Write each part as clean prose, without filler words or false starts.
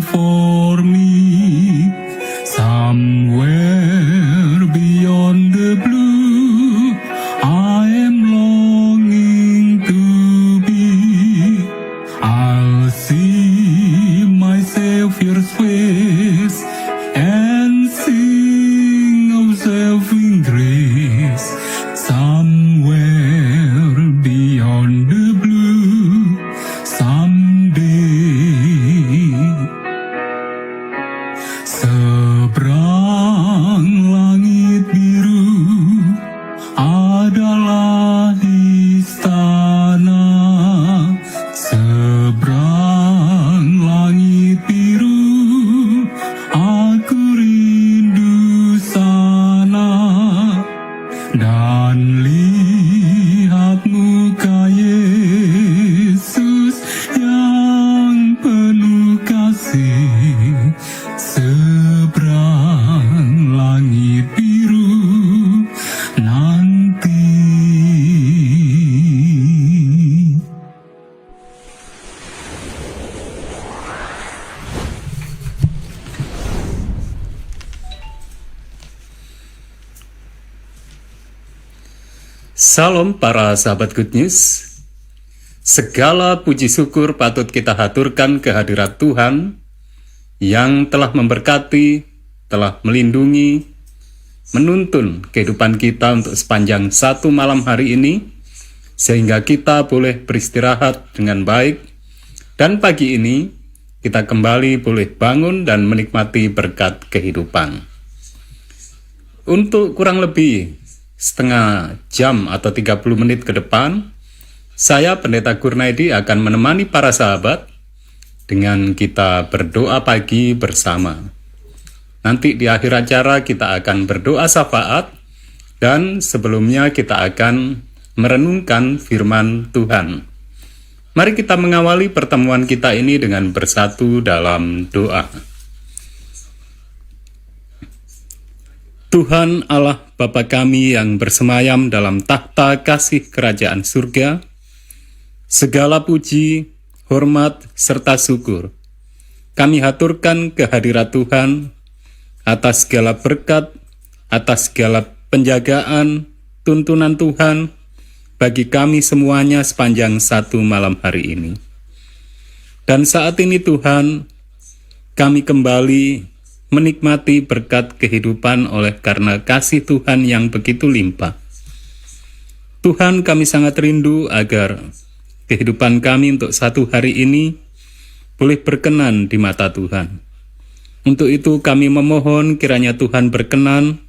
for me. Somewhere beyond the blue, I am longing to be. I'll see my Savior's face and sing of saving grace. Somewhere beyond the blue, someday. Seberang langit biru adalah istana. Seberang langit biru, aku rindu sana. Dan lihat muka Yesus yang penuh kasih. Seberang langit biru nanti. Salam para sahabat Good News. Segala puji syukur patut kita haturkan kehadirat Tuhan yang telah memberkati, telah melindungi, menuntun kehidupan kita untuk sepanjang satu malam hari ini, sehingga kita boleh beristirahat dengan baik, dan pagi ini kita kembali boleh bangun dan menikmati berkat kehidupan. Untuk kurang lebih setengah jam atau 30 menit ke depan, saya Pendeta Kurnaidi akan menemani para sahabat dengan kita berdoa pagi bersama. Nanti di akhir acara kita akan berdoa syafaat, dan sebelumnya kita akan merenungkan firman Tuhan. Mari kita mengawali pertemuan kita ini dengan bersatu dalam doa. Tuhan Allah Bapa kami yang bersemayam dalam takhta kasih kerajaan surga, segala puji, hormat, serta syukur kami haturkan kehadirat Tuhan atas segala berkat, atas segala penjagaan, tuntunan Tuhan bagi kami semuanya sepanjang satu malam hari ini. Dan saat ini Tuhan, kami kembali menikmati berkat kehidupan oleh karena kasih Tuhan yang begitu limpah. Tuhan, kami sangat rindu agar kehidupan kami untuk satu hari ini boleh berkenan di mata Tuhan. Untuk itu kami memohon kiranya Tuhan berkenan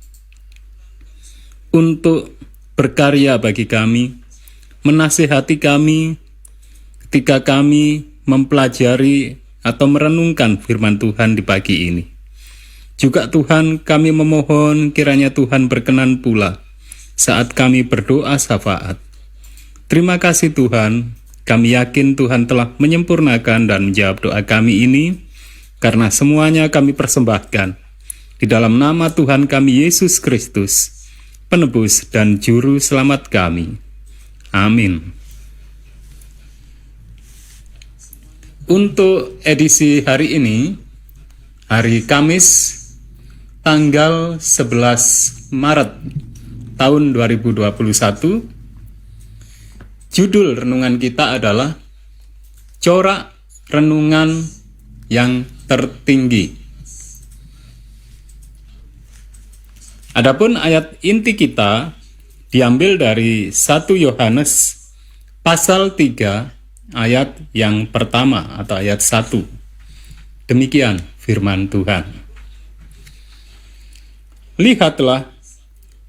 untuk berkarya bagi kami, menasihati kami ketika kami mempelajari atau merenungkan firman Tuhan di pagi ini. Juga Tuhan, kami memohon kiranya Tuhan berkenan pula saat kami berdoa syafaat. Terima kasih Tuhan, kami yakin Tuhan telah menyempurnakan dan menjawab doa kami ini, karena semuanya kami persembahkan di dalam nama Tuhan kami Yesus Kristus, penebus dan juru selamat kami. Amin. Untuk edisi hari ini, hari Kamis, tanggal 11 Maret tahun 2021, judul renungan kita adalah Corak Renungan yang Tertinggi. Adapun ayat inti kita diambil dari 1 Yohanes pasal 3 ayat yang pertama atau ayat 1. Demikian firman Tuhan. Lihatlah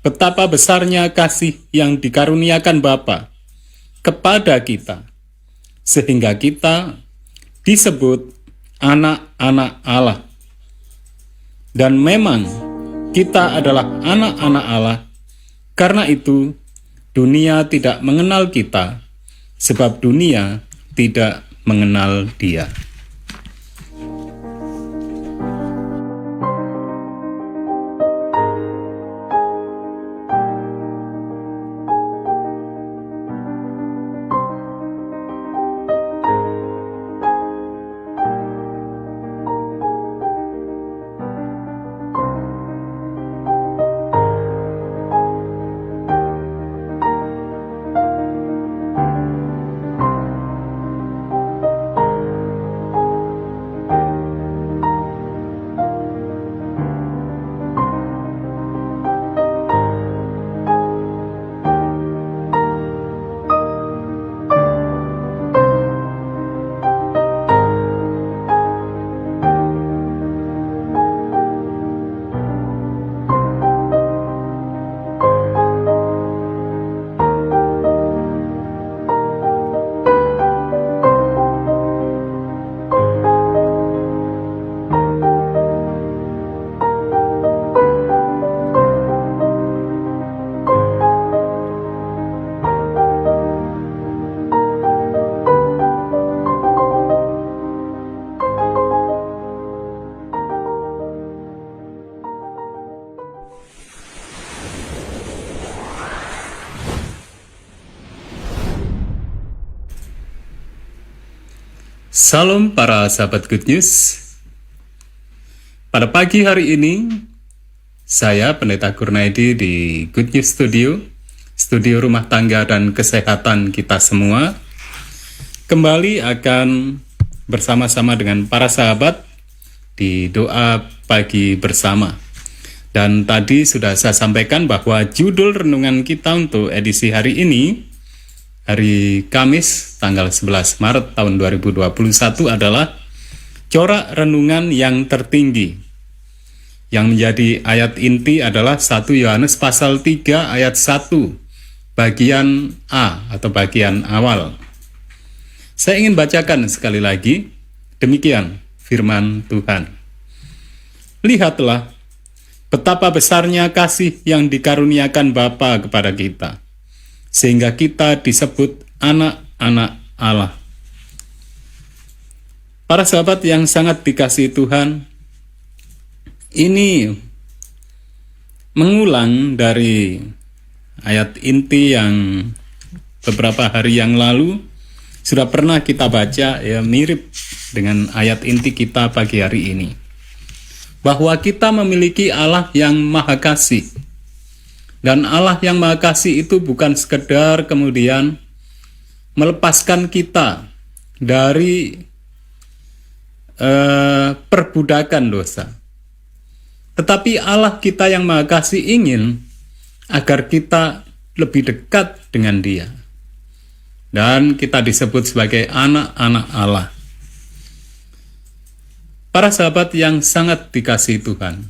betapa besarnya kasih yang dikaruniakan Bapa kepada kita, sehingga kita disebut anak-anak Allah. Dan memang kita adalah anak-anak Allah, karena itu dunia tidak mengenal kita, sebab dunia tidak mengenal Dia. Salam para sahabat Good News. Pada pagi hari ini, saya Pendeta Kurnaidi di Good News Studio rumah tangga dan kesehatan kita semua, kembali akan bersama-sama dengan para sahabat di doa pagi bersama. Dan tadi sudah saya sampaikan bahwa judul renungan kita untuk edisi hari ini, hari Kamis tanggal 11 Maret tahun 2021 adalah corak renungan yang tertinggi. Yang menjadi ayat inti adalah 1 Yohanes pasal 3 ayat 1 bagian A atau bagian awal. Saya ingin bacakan sekali lagi, demikian firman Tuhan. Lihatlah betapa besarnya kasih yang dikaruniakan Bapa kepada kita, sehingga kita disebut anak-anak Allah. Para sahabat yang sangat dikasihi Tuhan, ini mengulang dari ayat inti yang beberapa hari yang lalu sudah pernah kita baca, ya mirip dengan ayat inti kita pagi hari ini. Bahwa kita memiliki Allah yang Maha Kasih. Dan Allah yang Maha Kasih itu bukan sekedar kemudian melepaskan kita dari perbudakan dosa. Tetapi Allah kita yang Maha Kasih ingin agar kita lebih dekat dengan Dia. Dan kita disebut sebagai anak-anak Allah. Para sahabat yang sangat dikasihi Tuhan,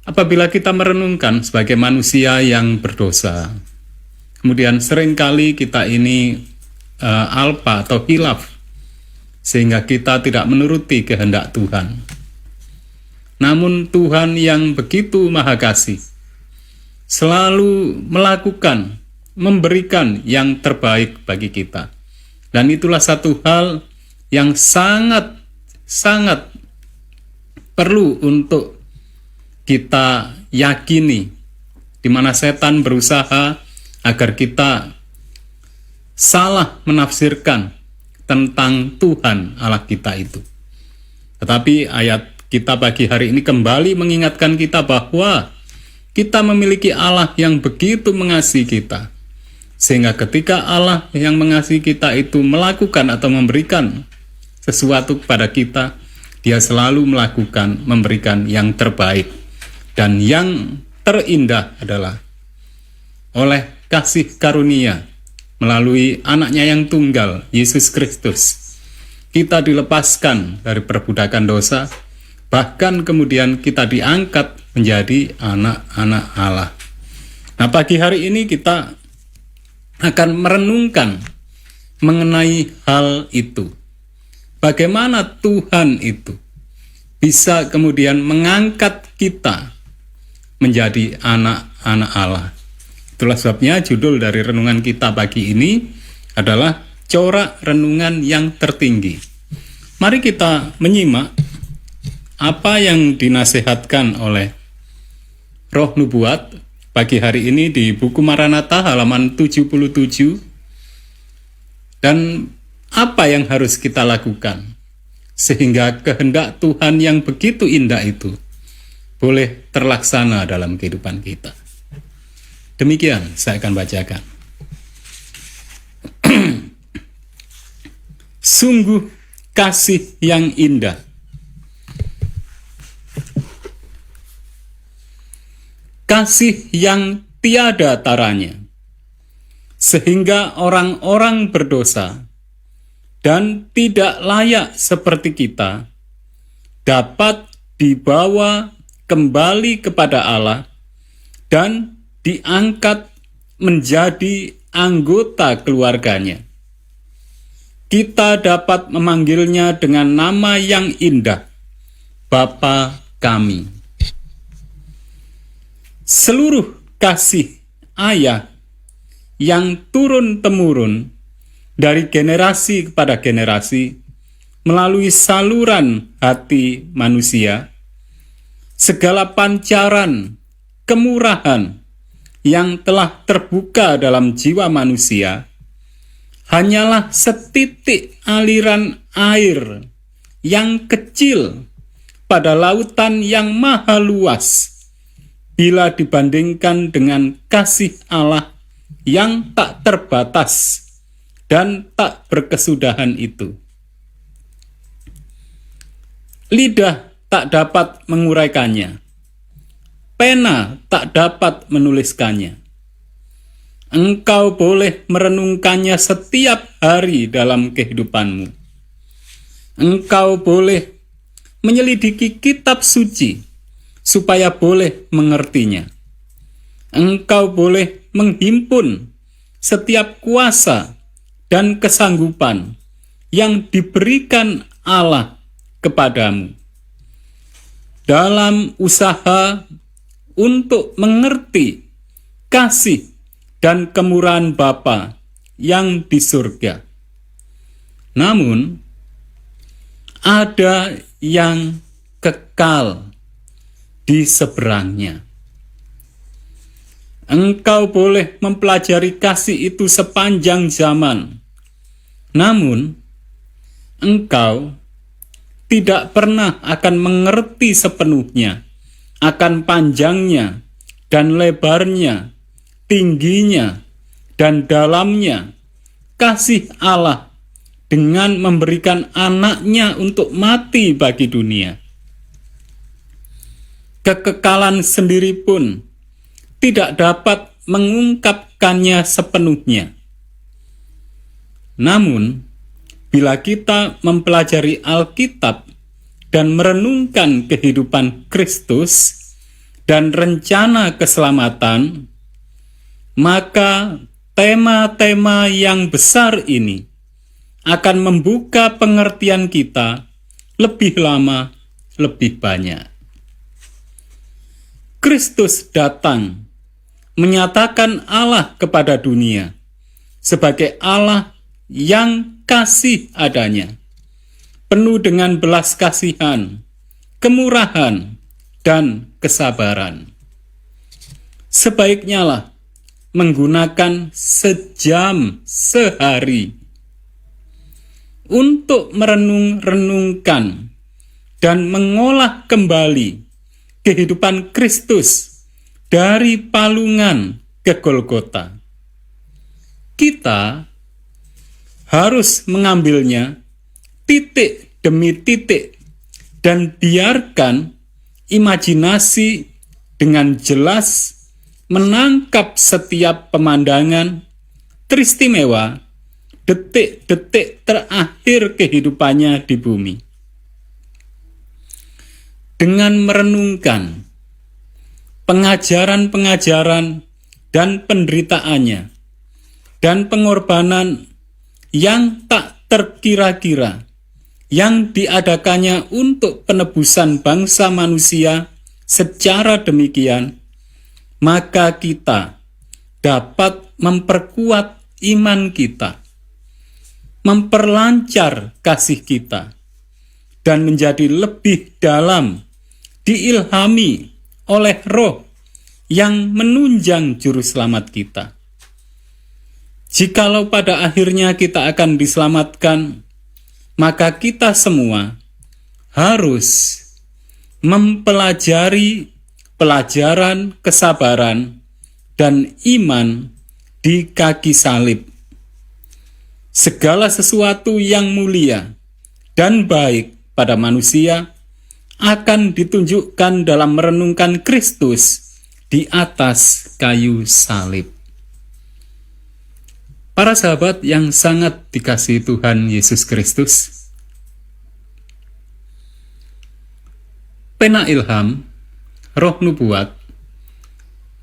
apabila kita merenungkan sebagai manusia yang berdosa, kemudian seringkali kita ini alpa atau hilaf, sehingga kita tidak menuruti kehendak Tuhan. Namun Tuhan yang begitu Maha Kasih selalu melakukan, memberikan yang terbaik bagi kita. Dan itulah satu hal yang sangat perlu untuk kita yakini, di mana setan berusaha agar kita salah menafsirkan tentang Tuhan Allah kita itu. Tetapi ayat kita pagi hari ini kembali mengingatkan kita bahwa kita memiliki Allah yang begitu mengasihi kita, sehingga ketika Allah yang mengasihi kita itu melakukan atau memberikan sesuatu kepada kita, Dia selalu melakukan, memberikan yang terbaik. Dan yang terindah adalah oleh kasih karunia melalui anaknya yang tunggal, Yesus Kristus, kita dilepaskan dari perbudakan dosa, bahkan kemudian kita diangkat menjadi anak-anak Allah. Nah, pagi hari ini kita akan merenungkan mengenai hal itu. Bagaimana Tuhan itu bisa kemudian mengangkat kita menjadi anak-anak Allah. Itulah sebabnya judul dari renungan kita pagi ini adalah corak renungan yang tertinggi. Mari kita menyimak apa yang dinasihatkan oleh Roh Nubuat pagi hari ini di buku Maranatha halaman 77, dan apa yang harus kita lakukan sehingga kehendak Tuhan yang begitu indah itu boleh terlaksana dalam kehidupan kita. Demikian saya akan bacakan. Sungguh kasih yang indah, kasih yang tiada taranya, sehingga orang-orang berdosa dan tidak layak seperti kita dapat dibawa kembali kepada Allah dan diangkat menjadi anggota keluarganya. Kita dapat memanggilnya dengan nama yang indah, Bapa kami. Seluruh kasih ayah yang turun-temurun dari generasi kepada generasi melalui saluran hati manusia, segala pancaran kemurahan yang telah terbuka dalam jiwa manusia hanyalah setitik aliran air yang kecil pada lautan yang maha luas bila dibandingkan dengan kasih Allah yang tak terbatas dan tak berkesudahan itu. Lidah tak dapat menguraikannya, pena tak dapat menuliskannya. Engkau boleh merenungkannya setiap hari dalam kehidupanmu. Engkau boleh menyelidiki kitab suci supaya boleh mengertinya. Engkau boleh menghimpun setiap kuasa dan kesanggupan yang diberikan Allah kepadamu dalam usaha untuk mengerti kasih dan kemurahan Bapa yang di surga. Namun, ada yang kekal di seberangnya. Engkau boleh mempelajari kasih itu sepanjang zaman. Namun, engkau tidak pernah akan mengerti sepenuhnya akan panjangnya dan lebarnya, tingginya dan dalamnya kasih Allah dengan memberikan anaknya untuk mati bagi dunia. Kekekalan sendiri pun tidak dapat mengungkapkannya sepenuhnya. Namun, bila kita mempelajari Alkitab dan merenungkan kehidupan Kristus dan rencana keselamatan, maka tema-tema yang besar ini akan membuka pengertian kita lebih lama, lebih banyak. Kristus datang menyatakan Allah kepada dunia sebagai Allah yang kasih adanya, penuh dengan belas kasihan, kemurahan, dan kesabaran. Sebaiknya lah menggunakan sejam sehari untuk merenung-renungkan dan mengolah kembali kehidupan Kristus dari palungan ke Golgota. Kita harus mengambilnya titik demi titik dan biarkan imajinasi dengan jelas menangkap setiap pemandangan teristimewa detik-detik terakhir kehidupannya di bumi. Dengan merenungkan pengajaran-pengajaran dan penderitaannya dan pengorbanan yang tak terkira-kira yang diadakannya untuk penebusan bangsa manusia secara demikian, maka kita dapat memperkuat iman kita, memperlancar kasih kita, dan menjadi lebih dalam diilhami oleh Roh yang menunjang juru selamat kita. Jikalau pada akhirnya kita akan diselamatkan, maka kita semua harus mempelajari pelajaran kesabaran dan iman di kaki salib. Segala sesuatu yang mulia dan baik pada manusia akan ditunjukkan dalam merenungkan Kristus di atas kayu salib. Para sahabat yang sangat dikasihi Tuhan Yesus Kristus, pena ilham, roh nubuat,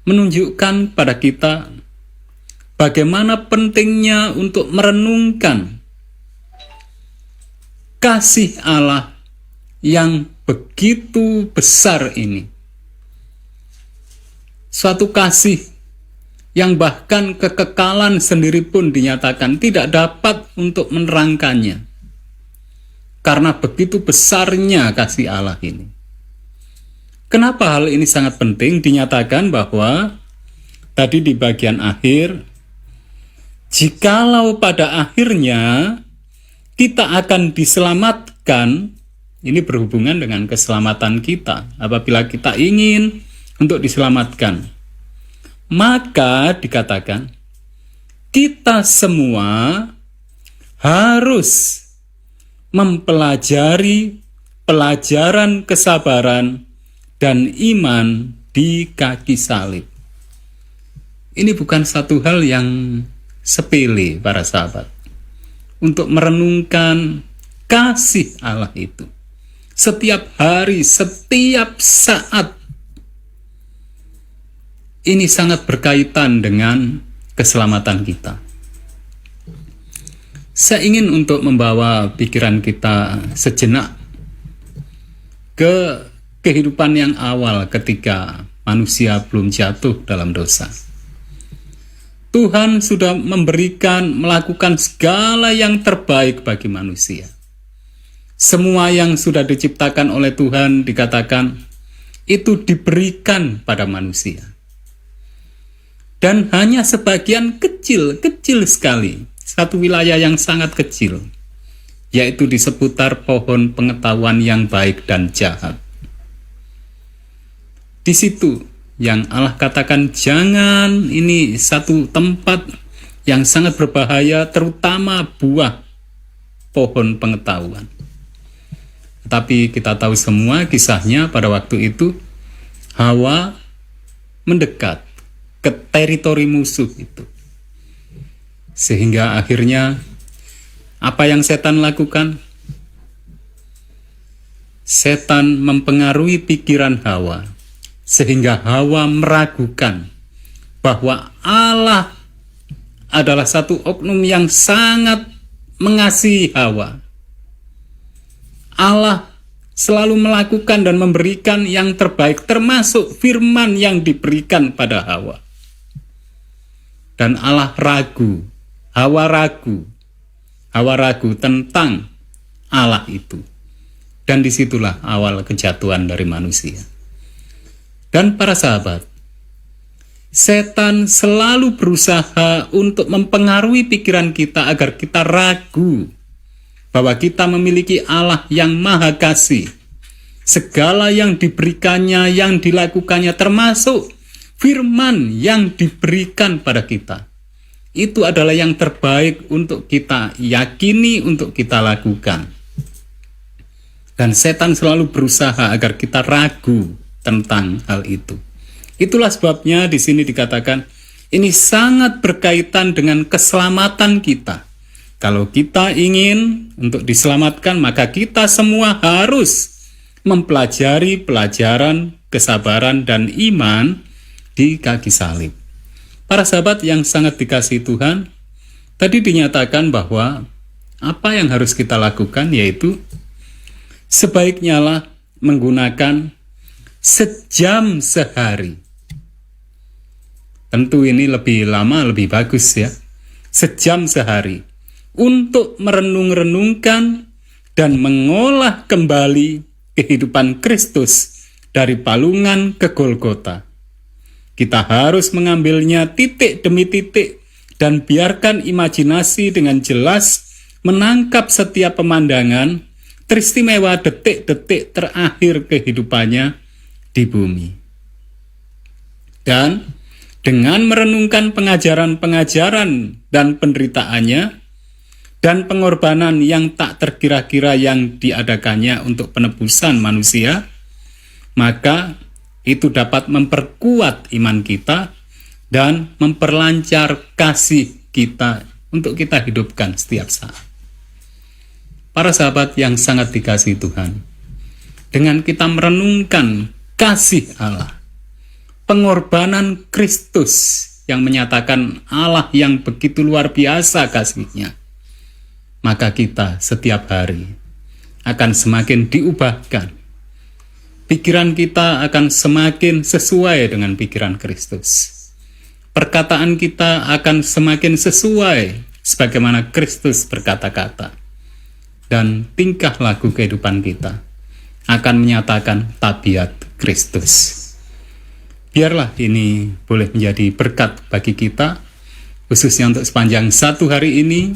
menunjukkan pada kita bagaimana pentingnya untuk merenungkan kasih Allah yang begitu besar ini. Suatu kasih yang bahkan kekekalan sendiri pun dinyatakan tidak dapat untuk menerangkannya. Karena begitu besarnya kasih Allah ini. Kenapa hal ini sangat penting? Dinyatakan bahwa tadi di bagian akhir, jikalau pada akhirnya kita akan diselamatkan, ini berhubungan dengan keselamatan kita. Apabila kita ingin untuk diselamatkan, maka dikatakan kita semua harus mempelajari pelajaran kesabaran dan iman di kaki salib. Ini bukan satu hal yang sepele, para sahabat, untuk merenungkan kasih Allah itu setiap hari, setiap saat. Ini sangat berkaitan dengan keselamatan kita. Saya ingin untuk membawa pikiran kita sejenak ke kehidupan yang awal ketika manusia belum jatuh dalam dosa. Tuhan sudah melakukan segala yang terbaik bagi manusia. Semua yang sudah diciptakan oleh Tuhan dikatakan itu diberikan pada manusia. Dan hanya sebagian kecil sekali, satu wilayah yang sangat kecil, yaitu di seputar pohon pengetahuan yang baik dan jahat. Di situ yang Allah katakan jangan, ini satu tempat yang sangat berbahaya, terutama buah pohon pengetahuan. Tapi kita tahu semua kisahnya pada waktu itu, Hawa mendekat ke teritori musuh itu. Sehingga akhirnya apa yang setan lakukan? Setan mempengaruhi pikiran Hawa, sehingga Hawa meragukan bahwa Allah adalah satu oknum yang sangat mengasihi Hawa. Allah selalu melakukan dan memberikan yang terbaik, termasuk firman yang diberikan pada Hawa. Dan Allah ragu, Hawa ragu tentang Allah itu. Dan disitulah awal kejatuhan dari manusia. Dan para sahabat, setan selalu berusaha untuk mempengaruhi pikiran kita agar kita ragu bahwa kita memiliki Allah yang maha kasih. Segala yang diberikannya, yang dilakukannya, termasuk firman yang diberikan pada kita, itu adalah yang terbaik untuk kita yakini, untuk kita lakukan. Dan setan selalu berusaha agar kita ragu tentang hal itu. Itulah sebabnya di sini dikatakan ini sangat berkaitan dengan keselamatan kita. Kalau kita ingin untuk diselamatkan, maka kita semua harus mempelajari pelajaran kesabaran dan iman di kaki salib. Para sahabat yang sangat dikasihi Tuhan, tadi dinyatakan bahwa apa yang harus kita lakukan yaitu sebaiknya lah menggunakan sejam sehari. Tentu ini lebih lama, lebih bagus ya. Sejam sehari untuk merenung-renungkan dan mengolah kembali kehidupan Kristus dari palungan ke Golgota. Kita harus mengambilnya titik demi titik dan biarkan imajinasi dengan jelas menangkap setiap pemandangan teristimewa detik-detik terakhir kehidupannya di bumi. Dan dengan merenungkan pengajaran-pengajaran dan penderitaannya dan pengorbanan yang tak terkira-kira yang diadakannya untuk penebusan manusia, maka itu dapat memperkuat iman kita dan memperlancar kasih kita untuk kita hidupkan setiap saat. Para sahabat yang sangat dikasihi Tuhan, dengan kita merenungkan kasih Allah, pengorbanan Kristus yang menyatakan Allah yang begitu luar biasa kasih-Nya, maka kita setiap hari akan semakin diubahkan. Pikiran kita akan semakin sesuai dengan pikiran Kristus. Perkataan kita akan semakin sesuai sebagaimana Kristus berkata-kata. Dan tingkah laku kehidupan kita akan menyatakan tabiat Kristus. Biarlah ini boleh menjadi berkat bagi kita khususnya untuk sepanjang satu hari ini,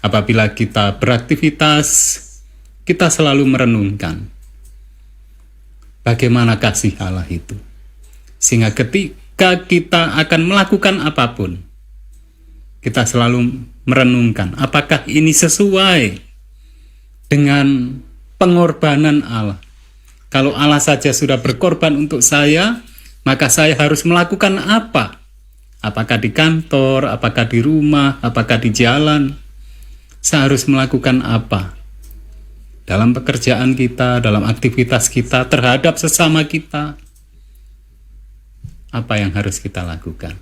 apabila kita beraktivitas, kita selalu merenungkan bagaimana kasih Allah itu. Sehingga ketika kita akan melakukan apapun, kita selalu merenungkan apakah ini sesuai dengan pengorbanan Allah. Kalau Allah saja sudah berkorban untuk saya, maka saya harus melakukan apa? Apakah di kantor, apakah di rumah, apakah di jalan? Saya harus melakukan apa? Dalam pekerjaan kita, dalam aktivitas kita, terhadap sesama kita, apa yang harus kita lakukan?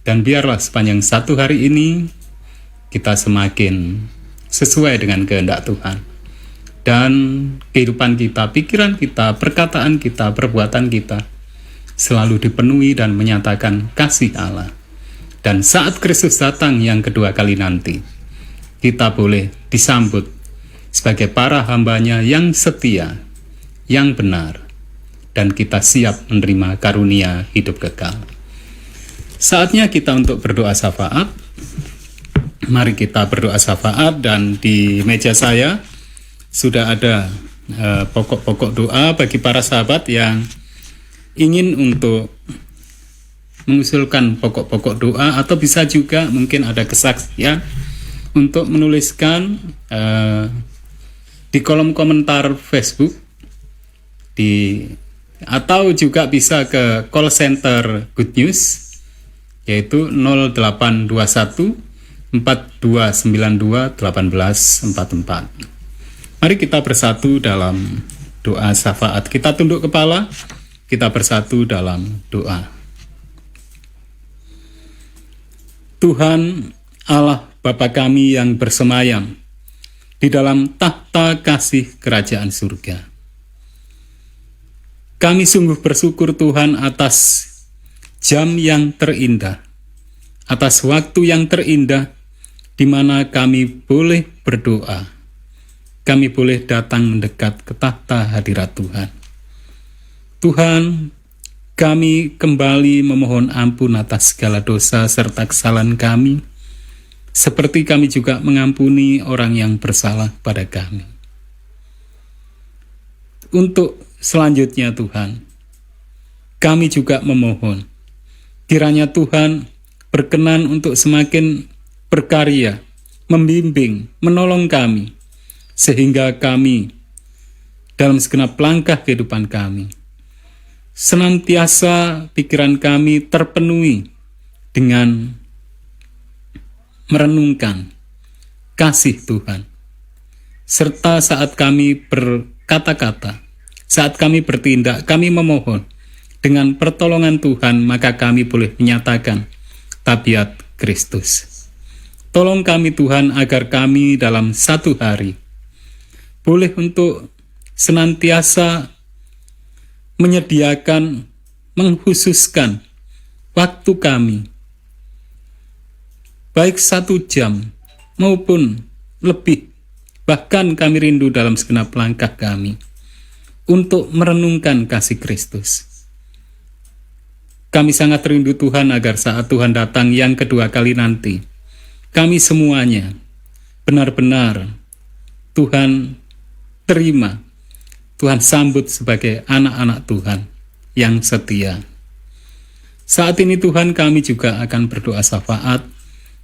Dan biarlah sepanjang satu hari ini, kita semakin sesuai dengan kehendak Tuhan. Dan kehidupan kita, pikiran kita, perkataan kita, perbuatan kita, selalu dipenuhi dan menyatakan kasih Allah. Dan saat Kristus datang yang kedua kali nanti, kita boleh disambut sebagai para hambanya yang setia, yang benar, dan kita siap menerima karunia hidup kekal. Saatnya kita untuk berdoa syafaat. Mari kita berdoa syafaat, dan di meja saya sudah ada pokok-pokok doa bagi para sahabat yang ingin untuk mengusulkan pokok-pokok doa, atau bisa juga mungkin ada kesaksian untuk menuliskan di kolom komentar Facebook, atau juga bisa ke call center Good News, yaitu 0821 4292 1844. Mari kita bersatu dalam doa syafaat. Kita tunduk kepala, kita bersatu dalam doa. Tuhan Allah Bapa kami yang bersemayam di dalam tahta kasih kerajaan surga, kami sungguh bersyukur Tuhan atas jam yang terindah, atas waktu yang terindah di mana kami boleh berdoa, kami boleh datang mendekat ke tahta hadirat Tuhan. Tuhan, kami kembali memohon ampun atas segala dosa serta kesalahan kami, seperti kami juga mengampuni orang yang bersalah pada kami. Untuk selanjutnya Tuhan, kami juga memohon, kiranya Tuhan berkenan untuk semakin berkarya, membimbing, menolong kami, sehingga kami dalam segenap langkah kehidupan kami, senantiasa pikiran kami terpenuhi dengan merenungkan kasih Tuhan. Serta saat kami berkata-kata, saat kami bertindak, kami memohon dengan pertolongan Tuhan, maka kami boleh menyatakan tabiat Kristus. Tolong kami Tuhan agar kami dalam satu hari boleh untuk senantiasa menyediakan, mengkhususkan waktu kami, baik 1 jam maupun lebih, bahkan kami rindu dalam segenap langkah kami, untuk merenungkan kasih Kristus. Kami sangat rindu Tuhan agar saat Tuhan datang yang kedua kali nanti, kami semuanya benar-benar Tuhan terima, Tuhan sambut sebagai anak-anak Tuhan yang setia. Saat ini Tuhan, kami juga akan berdoa syafaat.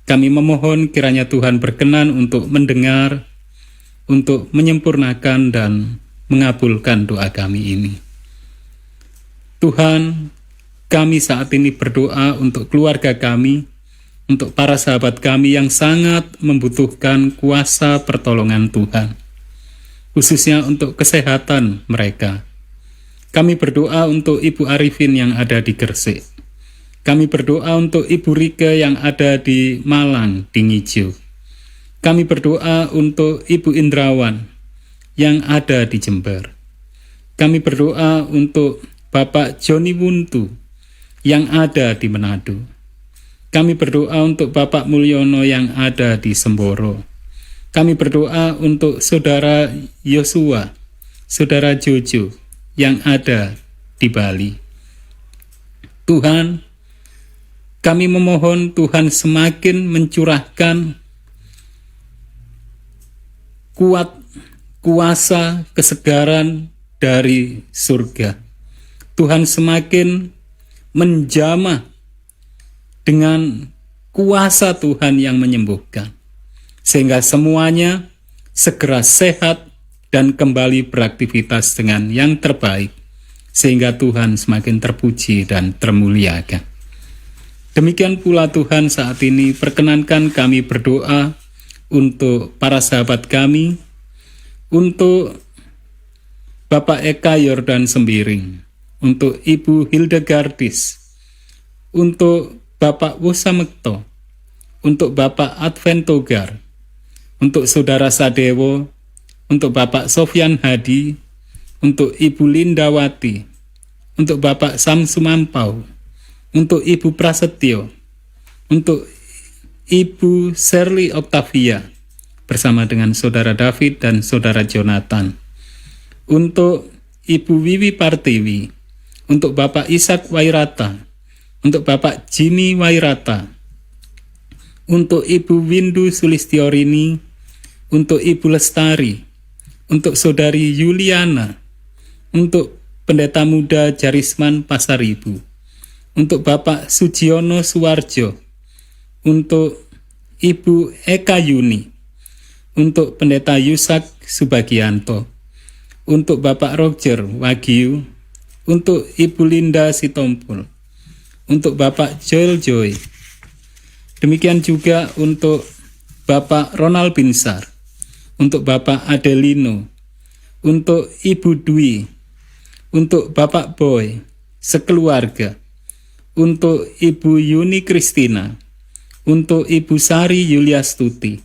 Kami memohon kiranya Tuhan berkenan untuk mendengar, untuk menyempurnakan dan mengabulkan doa kami ini. Tuhan, kami saat ini berdoa untuk keluarga kami, untuk para sahabat kami yang sangat membutuhkan kuasa pertolongan Tuhan, khususnya untuk kesehatan mereka. Kami berdoa untuk Ibu Arifin yang ada di Gresik. Kami berdoa untuk Ibu Rike yang ada di Malang, di Ngijo. Kami berdoa untuk Ibu Indrawan yang ada di Jember. Kami berdoa untuk Bapak Joni Wuntu yang ada di Manado. Kami berdoa untuk Bapak Mulyono yang ada di Semboro. Kami berdoa untuk Saudara Yosua, Saudara Jojo yang ada di Bali. Tuhan, kami memohon Tuhan semakin mencurahkan kuasa kesegaran dari surga. Tuhan semakin menjamah dengan kuasa Tuhan yang menyembuhkan, sehingga semuanya segera sehat dan kembali beraktivitas dengan yang terbaik, sehingga Tuhan semakin terpuji dan termuliakan. Demikian pula Tuhan saat ini perkenankan kami berdoa untuk para sahabat kami, untuk Bapak Eka Yordan Sembiring, untuk Ibu Hildegardis, untuk Bapak Wosa Mekto, untuk Bapak Advent Togar, untuk Saudara Sadewo, untuk Bapak Sofyan Hadi, untuk Ibu Lindawati, untuk Bapak Samsu Mampau, untuk Ibu Prasetyo, untuk Ibu Shirley Octavia, bersama dengan Saudara David dan Saudara Jonathan, untuk Ibu Wiwi Partiwi, untuk Bapak Ishak Wairata, untuk Bapak Jimmy Wairata, untuk Ibu Windu Sulistiorini, untuk Ibu Lestari, untuk Saudari Yuliana, untuk Pendeta Muda Jarisman Pasaribu, untuk Bapak Sujiono Suwarjo, untuk Ibu Eka Yuni, untuk Pendeta Yusak Subagianto, untuk Bapak Roger Wagyu, untuk Ibu Linda Sitompul, untuk Bapak Joel Joy. Demikian juga untuk Bapak Ronald Binsar, untuk Bapak Adelino, untuk Ibu Dwi, untuk Bapak Boy, sekeluarga, untuk Ibu Yuni Kristina, untuk Ibu Sari Yuliastuti,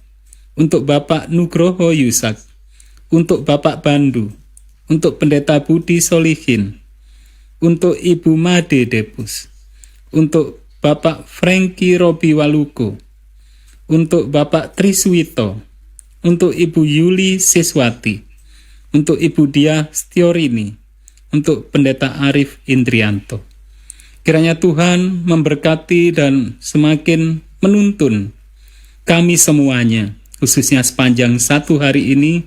untuk Bapak Nugroho Yusak, untuk Bapak Bandu, untuk Pendeta Budi Solihin, untuk Ibu Made Depus, untuk Bapak Franky Robi Waluko, untuk Bapak Triswito, untuk Ibu Yuli Siswati, untuk Ibu Dia Stiorini, untuk Pendeta Arif Indrianto. Kiranya Tuhan memberkati dan semakin menuntun kami semuanya, khususnya sepanjang satu hari ini,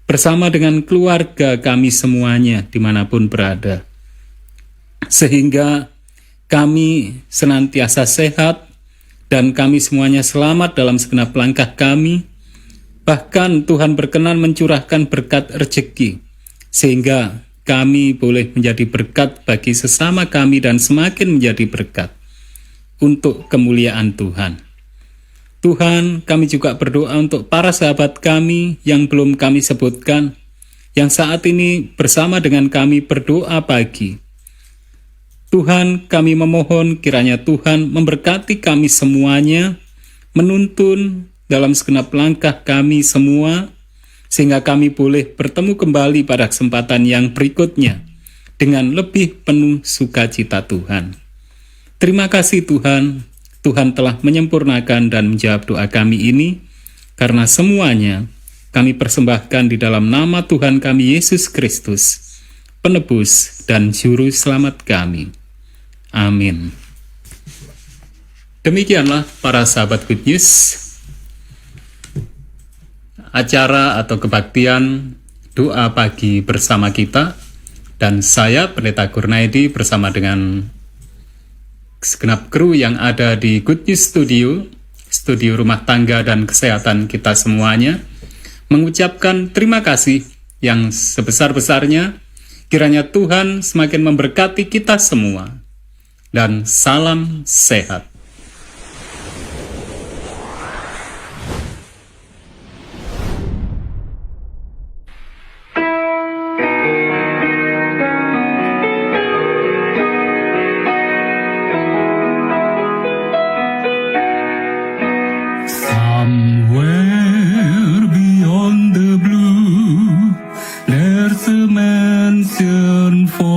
bersama dengan keluarga kami semuanya dimanapun berada, sehingga kami senantiasa sehat dan kami semuanya selamat dalam segenap langkah kami. Bahkan Tuhan berkenan mencurahkan berkat rezeki, sehingga kami boleh menjadi berkat bagi sesama kami dan semakin menjadi berkat untuk kemuliaan Tuhan. Tuhan, kami juga berdoa untuk para sahabat kami yang belum kami sebutkan, yang saat ini bersama dengan kami berdoa pagi. Tuhan, kami memohon kiranya Tuhan memberkati kami semuanya, menuntun dalam segenap langkah kami semua, sehingga kami boleh bertemu kembali pada kesempatan yang berikutnya dengan lebih penuh sukacita Tuhan. Terima kasih Tuhan, Tuhan telah menyempurnakan dan menjawab doa kami ini, karena semuanya kami persembahkan di dalam nama Tuhan kami Yesus Kristus, penebus dan juru selamat kami. Amin. Demikianlah para sahabat Good News, acara atau kebaktian doa pagi bersama kita, dan saya Pendeta Kurnaidi bersama dengan segenap kru yang ada di Good News Studio rumah tangga dan kesehatan kita semuanya, mengucapkan terima kasih yang sebesar-besarnya. Kiranya Tuhan semakin memberkati kita semua, dan salam sehat. Somewhere beyond the blue, there's a mansion for